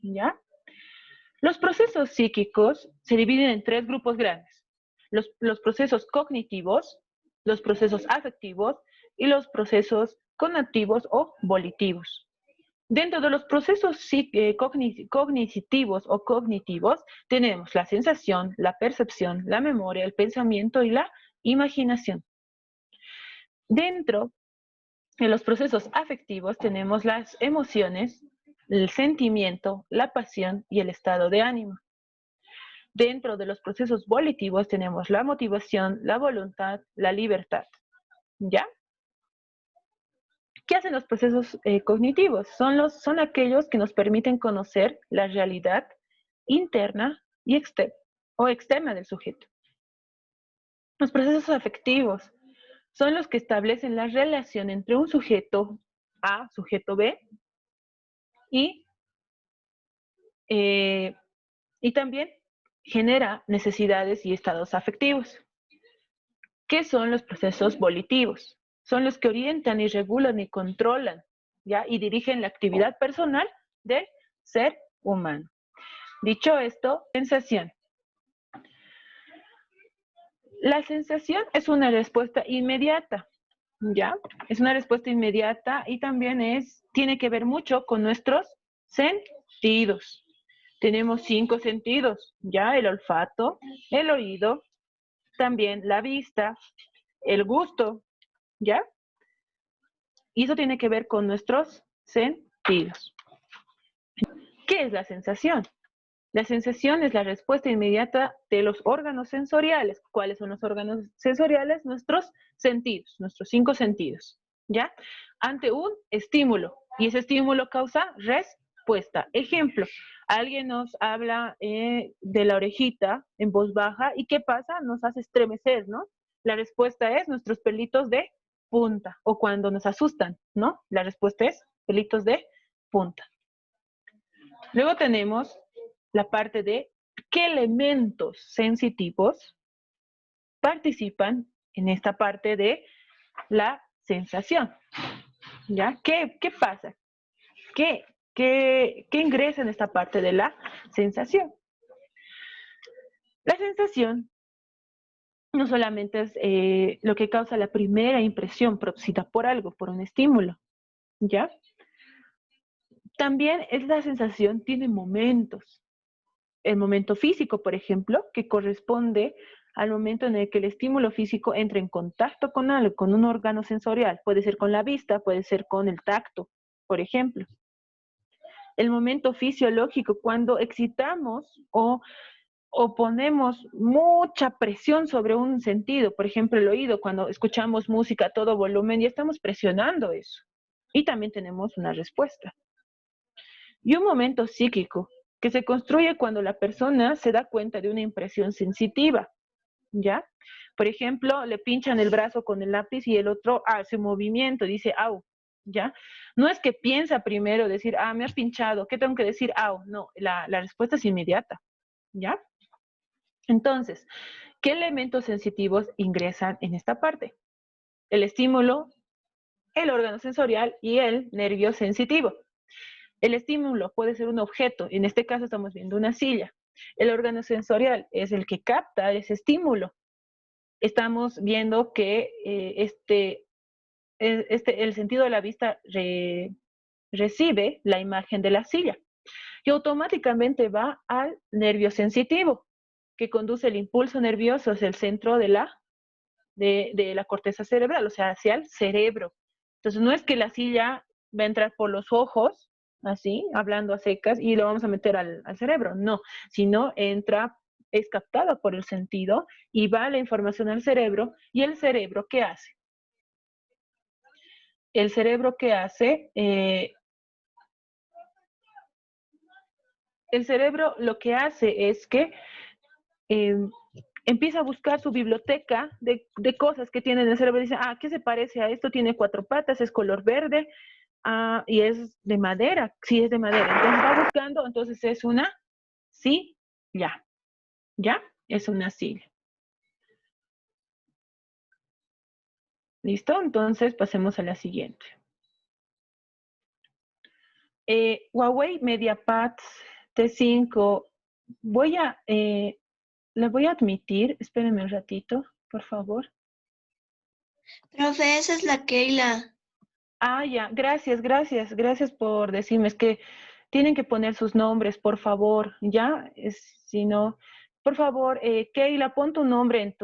¿ya? Los procesos psíquicos se dividen en tres grupos grandes. Los procesos cognitivos, los procesos afectivos y los procesos conativos o volitivos. Dentro de los procesos cognitivos o cognitivos tenemos la sensación, la percepción, la memoria, el pensamiento y la imaginación. Dentro de los procesos afectivos tenemos las emociones, el sentimiento, la pasión y el estado de ánimo. Dentro de los procesos volitivos tenemos la motivación, la voluntad, la libertad. ¿Ya? ¿Qué hacen los procesos cognitivos? Son aquellos que nos permiten conocer la realidad interna y externa del sujeto. Los procesos afectivos son los que establecen la relación entre un sujeto A, sujeto B, y también genera necesidades y estados afectivos. ¿Qué son los procesos volitivos? Son los que orientan y regulan y controlan, ¿ya? Y dirigen la actividad personal del ser humano. Dicho esto, sensación. La sensación es una respuesta inmediata, ¿ya? Es una respuesta inmediata y también tiene que ver mucho con nuestros sentidos. Tenemos 5 sentidos, ¿ya? El olfato, el oído, también la vista, el gusto, ¿ya? Y eso tiene que ver con nuestros sentidos. ¿Qué es la sensación? La sensación es la respuesta inmediata de los órganos sensoriales. ¿Cuáles son los órganos sensoriales? Nuestros sentidos, nuestros 5 sentidos, ¿ya? Ante un estímulo, y ese estímulo causa respuesta. Ejemplo, alguien nos habla de la orejita en voz baja, ¿y qué pasa? Nos hace estremecer, ¿no? La respuesta es nuestros pelitos de punta, o cuando nos asustan, ¿no? La respuesta es pelitos de punta. Luego tenemos la parte de qué elementos sensitivos participan en esta parte de la sensación. ¿Ya? ¿Qué pasa? ¿Qué ingresa en esta parte de la sensación? La sensación no solamente es lo que causa la primera impresión producida por algo, por un estímulo, ¿ya? También es la sensación, tiene momentos. El momento físico, por ejemplo, que corresponde al momento en el que el estímulo físico entra en contacto con algo, con un órgano sensorial. Puede ser con la vista, puede ser con el tacto, por ejemplo. El momento fisiológico, cuando excitamos o ponemos mucha presión sobre un sentido, por ejemplo, el oído, cuando escuchamos música a todo volumen, ya estamos presionando eso. Y también tenemos una respuesta. Y un momento psíquico, que se construye cuando la persona se da cuenta de una impresión sensitiva, ¿ya? Por ejemplo, le pinchan el brazo con el lápiz y el otro hace un movimiento, dice, au, ¿ya? No es que piensa primero decir, me has pinchado, ¿qué tengo que decir? Au, no, la respuesta es inmediata, ¿ya? Entonces, ¿qué elementos sensitivos ingresan en esta parte? El estímulo, el órgano sensorial y el nervio sensitivo. El estímulo puede ser un objeto, en este caso estamos viendo una silla. El órgano sensorial es el que capta ese estímulo. Estamos viendo que el sentido de la vista recibe la imagen de la silla y automáticamente va al nervio sensitivo, que conduce el impulso nervioso hacia el centro de la corteza cerebral, o sea, hacia el cerebro. Entonces, no es que la silla va a entrar por los ojos, así, hablando a secas, y lo vamos a meter al cerebro, no, sino es captada por el sentido y va la información al cerebro, y el cerebro, ¿qué hace? El cerebro, ¿qué hace? El cerebro lo que hace es que empieza a buscar su biblioteca de cosas que tiene en el cerebro. Dice, ¿qué se parece a esto? Tiene 4 patas, es color verde, y es de madera. Sí, es de madera. Entonces va buscando, entonces es una silla. ¿Ya? Es una silla. ¿Listo? Entonces pasemos a la siguiente. Huawei MediaPad T5, le voy a admitir, espérenme un ratito, por favor. Profe, esa es la Keila. Ah, ya, gracias por decirme, es que tienen que poner sus nombres, por favor, ¿ya? Si no, por favor, Keila, pon tu nombre en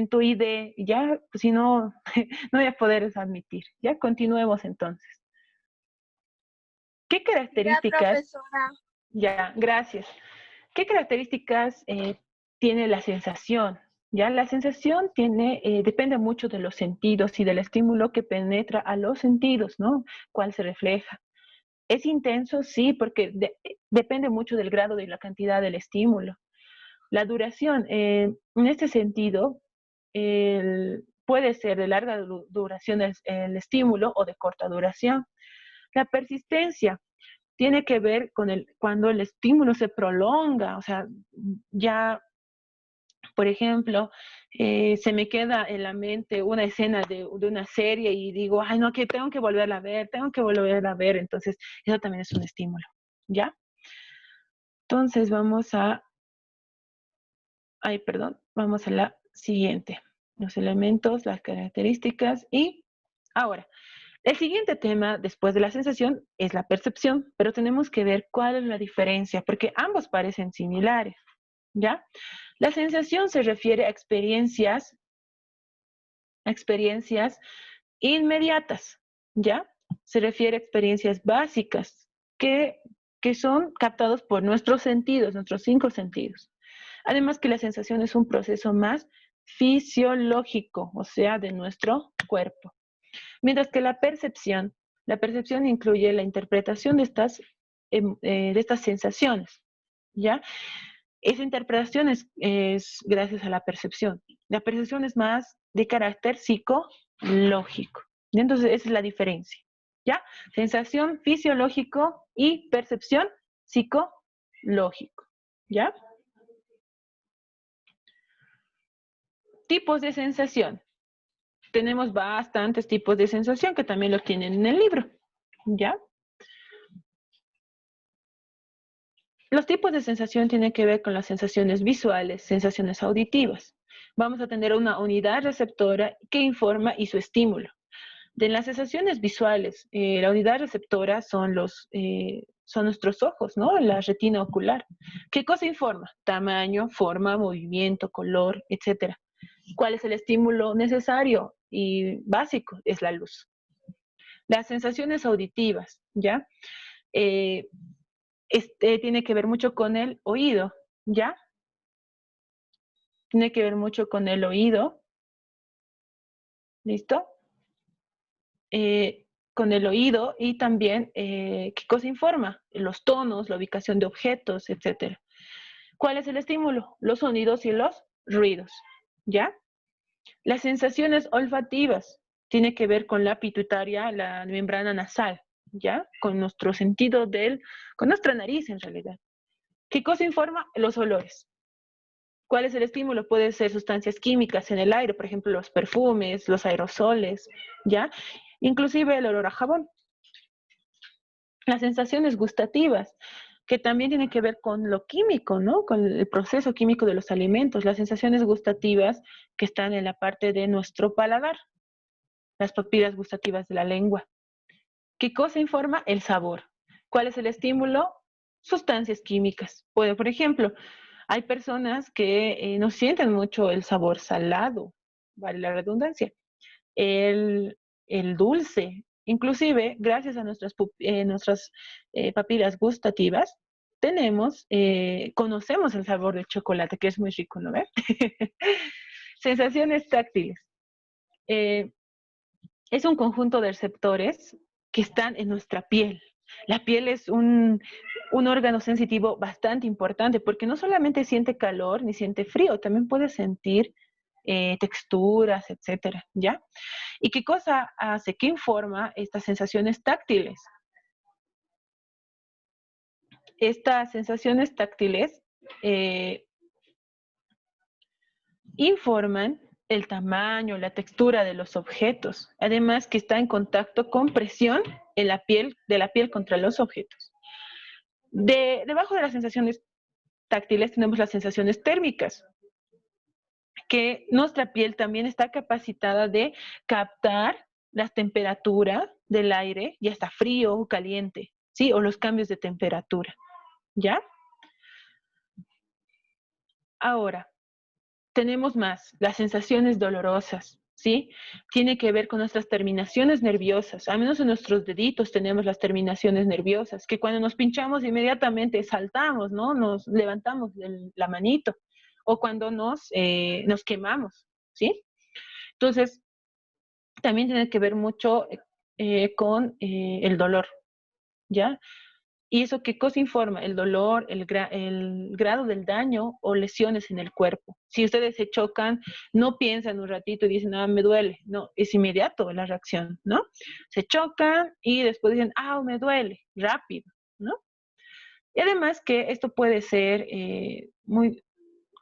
tu ID, ya, pues, si no, no voy a poder admitir, ya, continuemos entonces. ¿Qué Ya, características, profesora. ya, gracias, qué características tiene la sensación? Ya, la sensación depende mucho de los sentidos y del estímulo que penetra a los sentidos, ¿no? ¿Cuál se refleja? Es intenso, sí, porque depende mucho del grado y la cantidad del estímulo. La duración, en este sentido, puede ser de larga duración el estímulo o de corta duración. La persistencia tiene que ver con cuando el estímulo se prolonga, o sea, ya, por ejemplo, se me queda en la mente una escena de una serie y digo, ay, no, que tengo que volverla a ver, entonces eso también es un estímulo, ¿ya? Entonces vamos a la siguiente. Los elementos, las características y ahora, el siguiente tema después de la sensación es la percepción, pero tenemos que ver cuál es la diferencia, porque ambos parecen similares, ¿ya? La sensación se refiere a experiencias inmediatas, ¿ya? Se refiere a experiencias básicas que son captados por nuestros sentidos, nuestros 5 sentidos. Además que la sensación es un proceso más fisiológico, o sea, de nuestro cuerpo. Mientras que la percepción incluye la interpretación de estas sensaciones, ¿ya? Esa interpretación es gracias a la percepción. La percepción es más de carácter psicológico. Entonces, esa es la diferencia, ¿ya? Sensación fisiológico y percepción psicológico, ¿ya? Tipos de sensación. Tenemos bastantes tipos de sensación que también lo tienen en el libro, ¿ya? Los tipos de sensación tienen que ver con las sensaciones visuales, sensaciones auditivas. Vamos a tener una unidad receptora que informa y su estímulo. De las sensaciones visuales, la unidad receptora son nuestros ojos, ¿no? La retina ocular. ¿Qué cosa informa? Tamaño, forma, movimiento, color, etc. ¿Cuál es el estímulo necesario y básico? Es la luz. Las sensaciones auditivas, ¿ya? Eh, tiene que ver mucho con el oído, ¿ya? Tiene que ver mucho con el oído, ¿listo? Con el oído y también, ¿qué cosa informa? Los tonos, la ubicación de objetos, etc. ¿Cuál es el estímulo? Los sonidos y los ruidos, ¿ya? Las sensaciones olfativas tiene que ver con la pituitaria, la membrana nasal, ¿ya? Con nuestro sentido con nuestra nariz en realidad. ¿Qué cosa informa? Los olores. ¿Cuál es el estímulo? Puede ser sustancias químicas en el aire, por ejemplo, los perfumes, los aerosoles, ¿ya? Inclusive el olor a jabón. Las sensaciones gustativas, que también tienen que ver con lo químico, ¿no? Con el proceso químico de los alimentos. Las sensaciones gustativas que están en la parte de nuestro paladar, las papilas gustativas de la lengua. ¿Qué cosa informa? El sabor. ¿Cuál es el estímulo? Sustancias químicas. Por ejemplo, hay personas que no sienten mucho el sabor salado, vale la redundancia, el, el dulce. Inclusive, gracias a nuestras papilas gustativas, conocemos el sabor del chocolate, que es muy rico, ¿no ves? Sensaciones táctiles. Es un conjunto de receptores que están en nuestra piel. La piel es un órgano sensitivo bastante importante porque no solamente siente calor ni siente frío, también puede sentir texturas, etcétera, ¿ya? ¿Y qué cosa hace? ¿Qué informa estas sensaciones táctiles? Estas sensaciones táctiles informan el tamaño, la textura de los objetos, además que está en contacto con presión en la piel, de la piel contra los objetos. Debajo de las sensaciones táctiles tenemos las sensaciones térmicas, que nuestra piel también está capacitada de captar las temperaturas del aire, ya está frío o caliente, ¿sí? O los cambios de temperatura, ¿ya? Ahora, tenemos más, las sensaciones dolorosas, ¿sí? Tiene que ver con nuestras terminaciones nerviosas. Al menos en nuestros deditos tenemos las terminaciones nerviosas, que cuando nos pinchamos inmediatamente saltamos, ¿no? Nos levantamos la manito, o cuando nos quemamos, ¿sí? Entonces, también tiene que ver mucho con el dolor, ¿ya? ¿Y eso qué cosa informa? El dolor, el grado del daño o lesiones en el cuerpo. Si ustedes se chocan, no piensan un ratito y dicen, ah, me duele. No, es inmediato la reacción, ¿no? Se chocan y después dicen, ah, me duele, rápido, ¿no? Y además que esto puede ser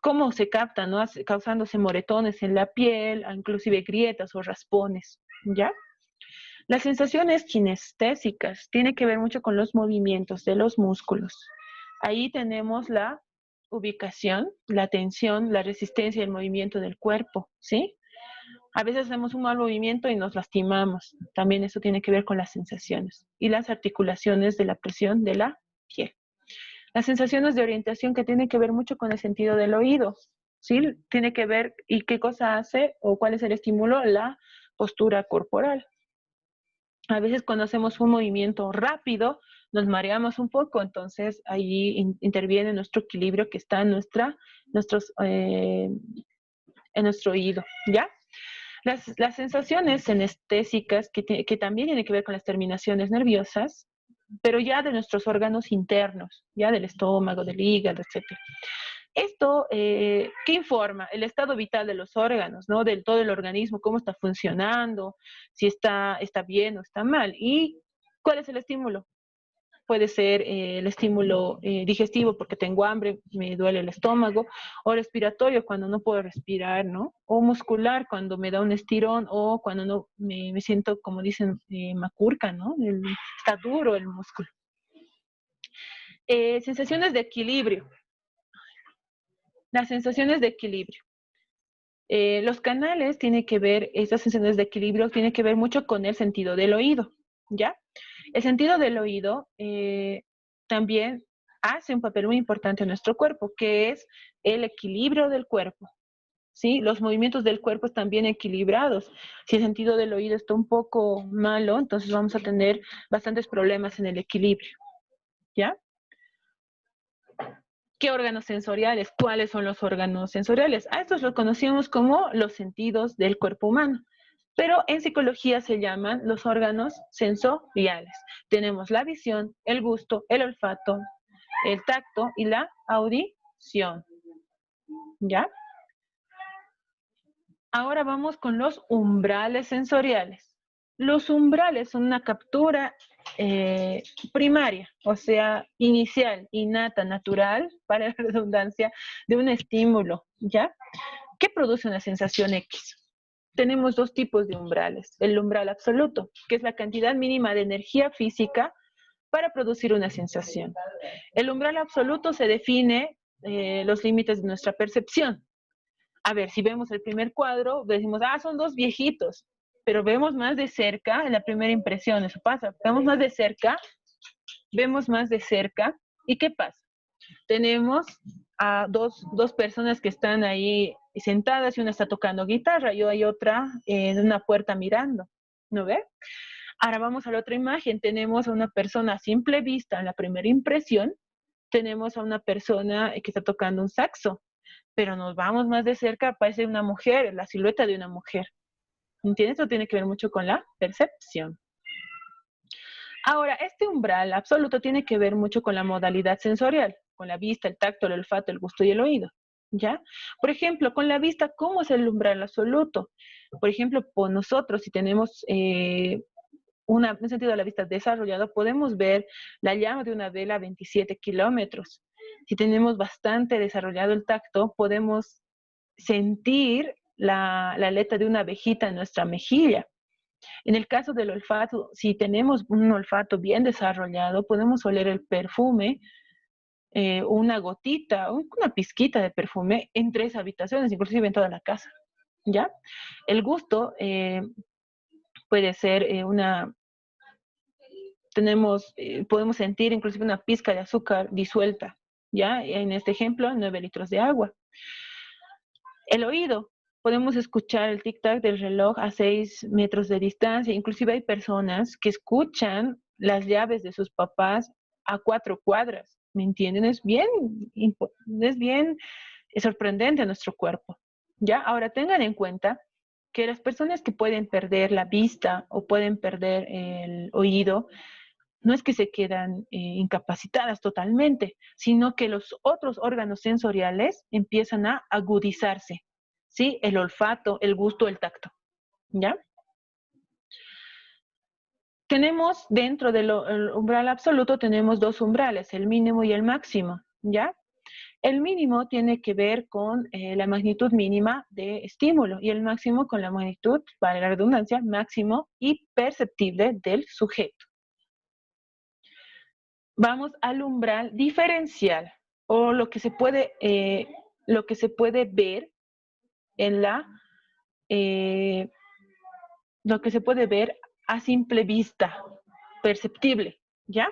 cómo se capta, ¿no? Causándose moretones en la piel, inclusive grietas o raspones, ¿ya? Las sensaciones kinestésicas tienen que ver mucho con los movimientos de los músculos. Ahí tenemos la ubicación, la tensión, la resistencia y el movimiento del cuerpo, ¿sí? A veces hacemos un mal movimiento y nos lastimamos. También eso tiene que ver con las sensaciones. Y las articulaciones de la presión de la piel. Las sensaciones de orientación que tienen que ver mucho con el sentido del oído, ¿sí? Tiene que ver y qué cosa hace o cuál es el estímulo, la postura corporal. A veces cuando hacemos un movimiento rápido, nos mareamos un poco, entonces ahí interviene nuestro equilibrio que está en nuestro oído, ¿ya? Las sensaciones anestésicas que también tienen que ver con las terminaciones nerviosas, pero ya de nuestros órganos internos, ya del estómago, del hígado, etcétera. Esto, ¿qué informa? El estado vital de los órganos, ¿no? Del todo el organismo, cómo está funcionando, si está bien o está mal. ¿Y cuál es el estímulo? Puede ser el estímulo digestivo porque tengo hambre, me duele el estómago, o respiratorio cuando no puedo respirar, ¿no? O muscular cuando me da un estirón o cuando no me siento, como dicen, macurca, ¿no? Está duro el músculo. Sensaciones de equilibrio. Las sensaciones de equilibrio. Los canales tienen que ver, estas sensaciones de equilibrio tienen que ver mucho con el sentido del oído, ¿ya? El sentido del oído también hace un papel muy importante en nuestro cuerpo, que es el equilibrio del cuerpo, ¿sí? Los movimientos del cuerpo están bien equilibrados. Si el sentido del oído está un poco malo, entonces vamos a tener bastantes problemas en el equilibrio, ¿ya? ¿Qué órganos sensoriales? ¿Cuáles son los órganos sensoriales? A estos los conocemos como los sentidos del cuerpo humano, pero en psicología se llaman los órganos sensoriales. Tenemos la visión, el gusto, el olfato, el tacto y la audición. ¿Ya? Ahora vamos con los umbrales sensoriales. Los umbrales son una captura primaria, o sea, inicial, innata, natural, para la redundancia, de un estímulo, ¿ya? ¿Qué produce una sensación X? Tenemos dos tipos de umbrales. El umbral absoluto, que es la cantidad mínima de energía física para producir una sensación. El umbral absoluto se define los límites de nuestra percepción. A ver, si vemos el primer cuadro, decimos, ah, son dos viejitos, pero vemos más de cerca, en la primera impresión, eso pasa, vemos más de cerca, ¿y qué pasa? Tenemos a dos personas que están ahí sentadas y una está tocando guitarra y hay otra en una puerta mirando, ¿no ve? Ahora vamos a la otra imagen, tenemos a una persona a simple vista en la primera impresión, tenemos a una persona que está tocando un saxo, pero nos vamos más de cerca, aparece una mujer, la silueta de una mujer. ¿Entiendes? Esto tiene que ver mucho con la percepción. Ahora, este umbral absoluto tiene que ver mucho con la modalidad sensorial, con la vista, el tacto, el olfato, el gusto y el oído, ¿ya? Por ejemplo, con la vista, ¿cómo es el umbral absoluto? Por ejemplo, por nosotros, si tenemos un sentido de la vista desarrollado, podemos ver la llama de una vela a 27 kilómetros. Si tenemos bastante desarrollado el tacto, podemos sentir la aleta de una abejita en nuestra mejilla. En el caso del olfato, si tenemos un olfato bien desarrollado, podemos oler el perfume, una gotita, una pizquita de perfume en 3 habitaciones, inclusive en toda la casa, ¿ya? El gusto puede ser podemos sentir inclusive una pizca de azúcar disuelta, ¿ya? En este ejemplo, 9 litros de agua. El oído, podemos escuchar el tic-tac del reloj a 6 metros de distancia. Inclusive hay personas que escuchan las llaves de sus papás a 4 cuadras, ¿me entienden? Es bien sorprendente a nuestro cuerpo, ¿ya? Ahora tengan en cuenta que las personas que pueden perder la vista o pueden perder el oído, no es que se quedan incapacitadas totalmente, sino que los otros órganos sensoriales empiezan a agudizarse, ¿sí? El olfato, el gusto, el tacto, ¿ya? Tenemos dentro del umbral absoluto, tenemos 2 umbrales, el mínimo y el máximo, ¿ya? El mínimo tiene que ver con la magnitud mínima de estímulo y el máximo con la magnitud, para la redundancia, máximo y perceptible del sujeto. Vamos al umbral diferencial o lo que se puede ver en lo que se puede ver a simple vista, perceptible, ¿ya?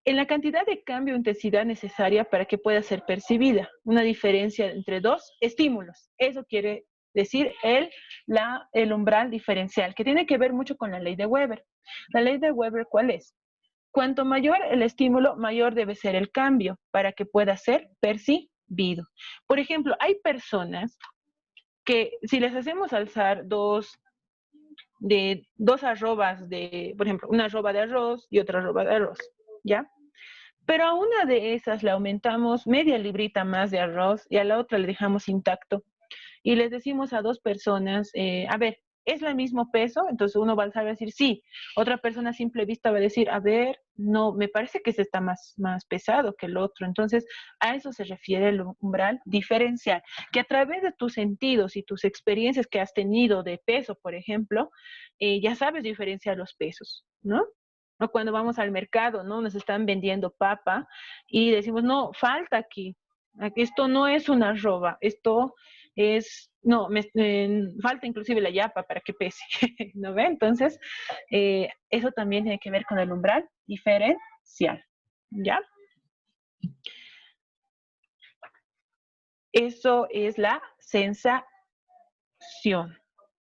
En la cantidad de cambio o intensidad necesaria para que pueda ser percibida, una diferencia entre 2 estímulos. Eso quiere decir el umbral diferencial, que tiene que ver mucho con la ley de Weber. La ley de Weber, ¿cuál es? Cuanto mayor el estímulo, mayor debe ser el cambio para que pueda ser percibido. Por ejemplo, hay personas que si les hacemos alzar dos arrobas por ejemplo, una arroba de arroz y otra arroba de arroz, ¿ya? Pero a una de esas le aumentamos media librita más de arroz y a la otra le dejamos intacto. Y les decimos a 2 personas, a ver, ¿es el mismo peso? Entonces uno va a alzar y va a decir sí. Otra persona a simple vista va a decir, a ver, no, me parece que ese está más pesado que el otro. Entonces a eso se refiere el umbral diferencial, que a través de tus sentidos y tus experiencias que has tenido de peso, por ejemplo, ya sabes diferenciar los pesos, ¿no? O cuando vamos al mercado, ¿no? Nos están vendiendo papa y decimos, no, falta aquí. Esto no es una arroba, esto no, falta inclusive la yapa para que pese, ¿no ve? Entonces, eso también tiene que ver con el umbral diferencial, ¿ya? Eso es la sensación.